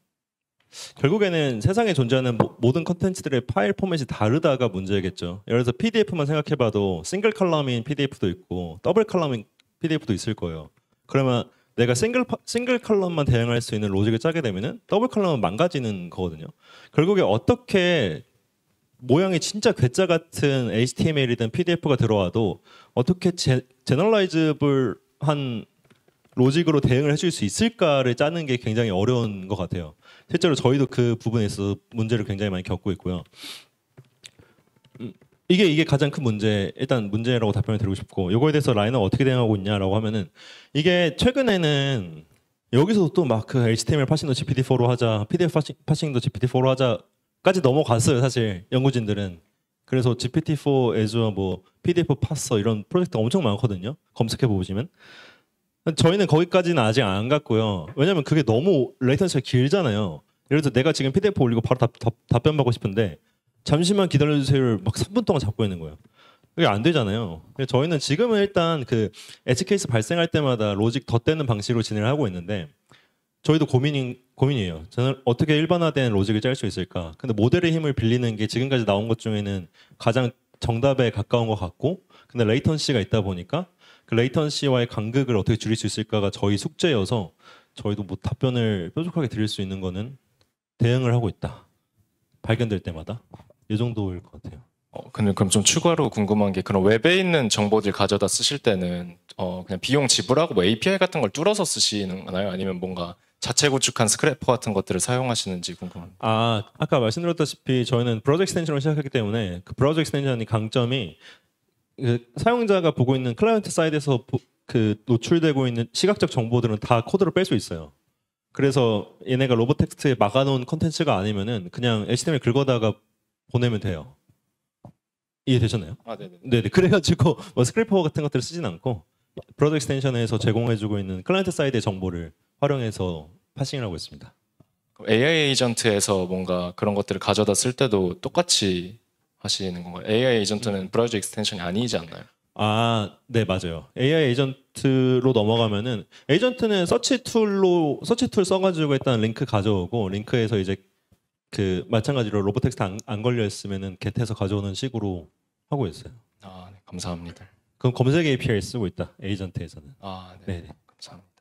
결국에는 세상에 존재하는 모든 컨텐츠들의 파일 포맷이 다르다가 문제겠죠. 예를 들어서 PDF만 생각해봐도 싱글 컬럼인 PDF도 있고 더블 컬럼인 PDF도 있을 거예요. 그러면 내가 싱글 컬럼만 대응할 수 있는 로직을 짜게 되면은 더블 컬럼은 망가지는 거거든요. 결국에 어떻게 모양이 진짜 괴짜 같은 HTML이든 PDF가 들어와도 어떻게 제너럴라이즈블한 로직으로 대응을 해줄 수 있을까를 짜는 게 굉장히 어려운 것 같아요. 실제로 저희도 그 부분에 있어서 문제를 굉장히 많이 겪고 있고요. 이게 가장 큰 일단 문제라고 답변을 드리고 싶고, 이거에 대해서 라이너가 어떻게 대응하고 있냐라고 하면은, 이게 최근에는 여기서도 또 막 그 HTML 파싱도 GPT-4로 하자, PDF 파싱도 GPT-4로 하자까지 넘어갔어요, 사실 연구진들은. 그래서 GPT-4 Azure 뭐 PDF 파서 이런 프로젝트가 엄청 많거든요. 검색해 보시면. 저희는 거기까지는 아직 안 갔고요. 왜냐면 그게 너무 레이턴시가 길잖아요. 예를 들어 내가 지금 PDF 올리고 바로 답변 받고 싶은데 잠시만 기다려주세요를 막 3분 동안 잡고 있는 거예요. 그게 안 되잖아요. 그래서 저희는 지금은 일단 그 엣지 케이스 발생할 때마다 로직 덧대는 방식으로 진행을 하고 있는데, 저희도 고민이에요. 저는 어떻게 일반화된 로직을 짤 수 있을까? 근데 모델의 힘을 빌리는 게 지금까지 나온 것 중에는 가장 정답에 가까운 것 같고, 근데 레이턴시가 있다 보니까 그 레이턴시와의 간극을 어떻게 줄일 수 있을까가 저희 숙제여서, 저희도 뭐 답변을 뾰족하게 드릴 수 있는 거는 대응을 하고 있다. 발견될 때마다 이 정도일 것 같아요. 근데 그럼 좀 추가로 궁금한 게, 그럼 웹에 있는 정보들 가져다 쓰실 때는 그냥 비용 지불하고 뭐 API 같은 걸 뚫어서 쓰시는 거나요? 아니면 뭔가 자체 구축한 스크래퍼 같은 것들을 사용하시는지 궁금합니다. 아까 말씀드렸다시피 저희는 브라우저 익스텐션으로 시작했기 때문에 그 브라우저 익스텐션이 강점이 그 사용자가 보고 있는 클라이언트 사이드에서 그 노출되고 있는 시각적 정보들은 다 코드로 뺄 수 있어요. 그래서 얘네가 로봇 텍스트에 막아놓은 컨텐츠가 아니면은 그냥 HTML 긁어다가 보내면 돼요. 이해되셨나요? 네네. 그래가지고 뭐 스크래퍼 같은 것들을 쓰진 않고 브라우저 익스텐션에서 제공해주고 있는 클라이언트 사이드의 정보를 활용해서 파싱을 하고 있습니다. AI 에이전트에서 뭔가 그런 것들을 가져다 쓸 때도 똑같이 하시는 건가요? AI 에이전트는 브라우저 익스텐션이 아니지 않나요? 네, 맞아요. AI 에이전트로 넘어가면은, 에이전트는 서치 툴 써가지고 일단 링크 가져오고, 링크에서 이제 그 마찬가지로 로봇 텍스트 안 걸려 있으면은 get해서 가져오는 식으로 하고 있어요. 네, 감사합니다. 그럼 검색 API 쓰고 있다, 에이전트에서는. 네. 네. 감사합니다.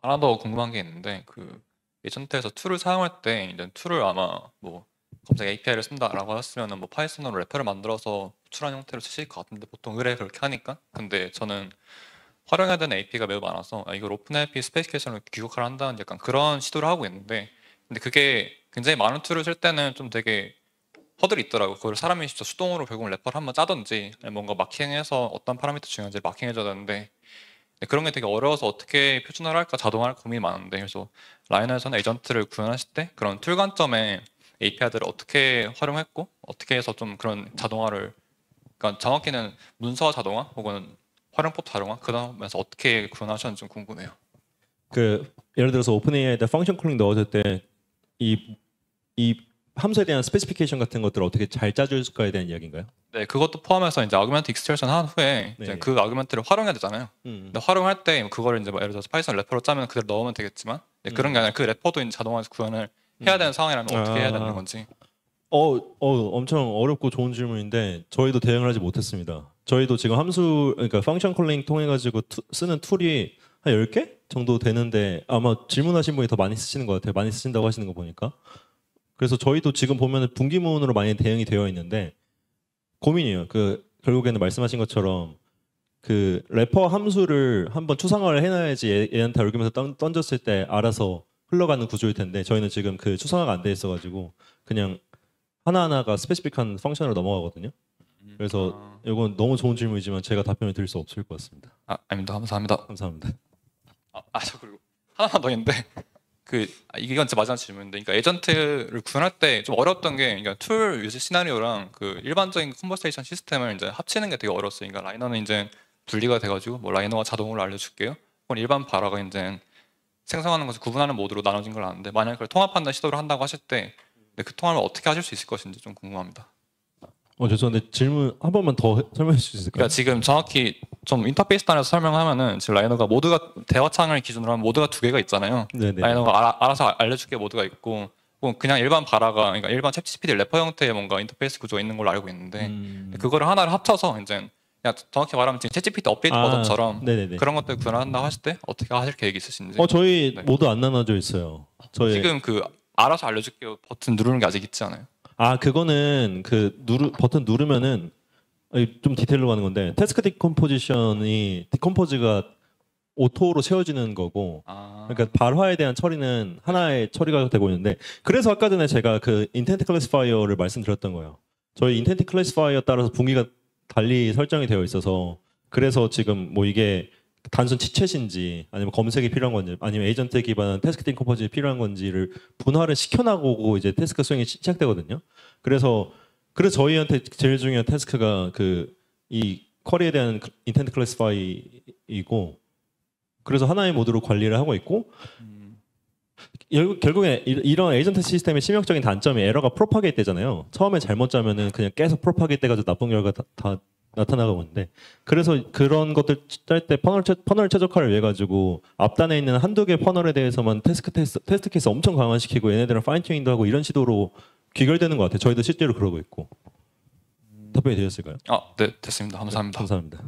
하나 더 궁금한 게 있는데, 그 에이전트에서 툴을 사용할 때 이제 툴을 아마 뭐 검색 API를 쓴다라고 했으면은 뭐 파이썬으로 래퍼를 만들어서 추출한 형태로 쓰실 것 같은데, 보통 의뢰 그렇게 하니까. 근데 저는 활용해야 되는 API가 매우 많아서 이걸 오픈API 스페시피케이션으로 규격화를 한다는 약간 그런 시도를 하고 있는데, 근데 그게 굉장히 많은 툴을 쓸 때는 좀 되게 허들이 있더라고. 그걸 사람이 진짜 수동으로 결국 래퍼를 한번 짜든지, 아니면 뭔가 마킹해서 어떤 파라미터 중요한지 마킹해줘야 되는데, 그런 게 되게 어려워서 어떻게 표준화를 할까 자동화할 고민이 많은데, 그래서 라이너에서는 에이전트를 구현하실 때 그런 툴 관점의 API들을 어떻게 활용했고 어떻게 해서 좀 그런 자동화를, 그러니까 정확히는 문서 자동화 혹은 활용법 자동화, 그 다음에서 어떻게 구현하셨는지 좀 궁금해요. 그 예를 들어서 오픈AI에다 펑션 콜링 넣어줄 때 이 함수에 대한 스페시피케이션 같은 것들을 어떻게 잘 짜줄까에 대한 이야기인가요? 네, 그것도 포함해서 이제 아규멘트 익스트랙션 한 후에 이제 네. 그 아규멘트를 활용해야 되잖아요. 근데 활용할 때 그거를 이제 뭐 예를 들어서 파이썬 래퍼로 짜면 그대로 넣으면 되겠지만, 그런 게 아니라 그 래퍼도 이제 자동화해서 구현을 해야 되는 상황이라면 어떻게 해야 되는 건지. 엄청 어렵고 좋은 질문인데 저희도 대응을 하지 못했습니다. 저희도 지금 그러니까 펑션 콜링 통해 가지고 쓰는 툴이 한 10개 정도 되는데, 아마 질문하신 분이 더 많이 쓰시는 것 같아요. 많이 쓰신다고 하시는 거 보니까. 그래서 저희도 지금 보면은 분기문으로 많이 대응이 되어 있는데 고민이에요. 그 결국에는 말씀하신 것처럼 그 래퍼 함수를 한번 추상화를 해놔야지 얘한테 알고리즘에서 던졌을 때 알아서 흘러가는 구조일 텐데, 저희는 지금 그 추상화가 안 돼 있어가지고 그냥 하나하나가 스페시픽한 펑션으로 넘어가거든요. 그래서 이건 너무 좋은 질문이지만 제가 답변을 드릴 수 없을 것 같습니다. 아닙니다. 감사합니다. 감사합니다. 저 그리고 하나만 더 있는데, 이건 진짜 마지막 질문인데, 그러니까 에이전트를 구현할 때 좀 어려웠던 게, 그러니까 툴 유즈 시나리오랑 그 일반적인 컨버세이션 시스템을 이제 합치는 게 되게 어려웠어요. 그러니까 라이너는 이제 분리가 돼가지고 뭐 라이너가 자동으로 알려줄게요. 혹은 일반 바라가 이제 생성하는 것을 구분하는 모드로 나눠진 걸 아는데, 만약 그걸 통합한다는 시도를 한다고 하실 때 그 통합을 어떻게 하실 수 있을 것인지 좀 궁금합니다. 죄송한데 질문 한 번만 더 설명해 주실 수 있을까요? 그러니까 지금 정확히 좀 인터페이스 단에서 설명하면은 지금 라이너가 모드가 대화창을 기준으로 하면 모드가 2개가 있잖아요. 네네. 라이너가 알아서 알려줄게 모드가 있고 혹은 그냥 일반 바라가 그러니까 일반 챗GPT 래퍼 형태의 뭔가 인터페이스 구조가 있는 걸로 알고 있는데 그거를 하나를 합쳐서 이제 그냥 정확히 말하면 지금 챗GPT 업데이트 버전처럼 네네네. 그런 것들 구현한다고 하실 때 어떻게 하실 계획이 있으신지. 저희 네. 모두 안 나눠져 있어요. 저희 지금 그 알아서 알려줄게요 버튼 누르는 게 아직 있지 않아요? 그거는 그 버튼 누르면은 좀 디테일로 가는 건데 태스크 디컴포지션이 디컴포즈가 오토로 채워지는 거고 그러니까 발화에 대한 처리는 하나의 처리가 되고 있는데 그래서 아까 전에 제가 그 인텐트 클래시파이어를 말씀드렸던 거예요. 저희 인텐트 클래시파이어 따라서 분기가 달리 설정이 되어 있어서 그래서 지금 뭐 이게 단순 치챗인지 아니면 검색이 필요한 건지 아니면 에이전트에 기반한 태스크 디컴포즈가 필요한 건지를 분할을 시켜나가고 이제 태스크 수행이 시작되거든요. 그래서 저희한테 제일 중요한 태스크가 이 쿼리에 대한 인텐트 클래시파이이고 그래서 하나의 모드로 관리를 하고 있고 결국에 이런 에이전트 시스템의 심혁적인 단점이 에러가 프로파게이트 되잖아요. 처음에 잘못 짜면은 그냥 계속 프로파게이트 돼가지고 나쁜 결과 다 나타나고 있는데 그래서 그런 것들 짤 때 퍼널 최적화를 위해 가지고 앞단에 있는 한두 개 퍼널에 대해서만 테스트 케이스 엄청 강화시키고 얘네들은 파인 튜닝도 하고 이런 시도로 귀결되는 것 같아요. 저희도 실제로 그러고 있고 답변이 되셨을까요? 네 됐습니다. 감사합니다. 감사합니다.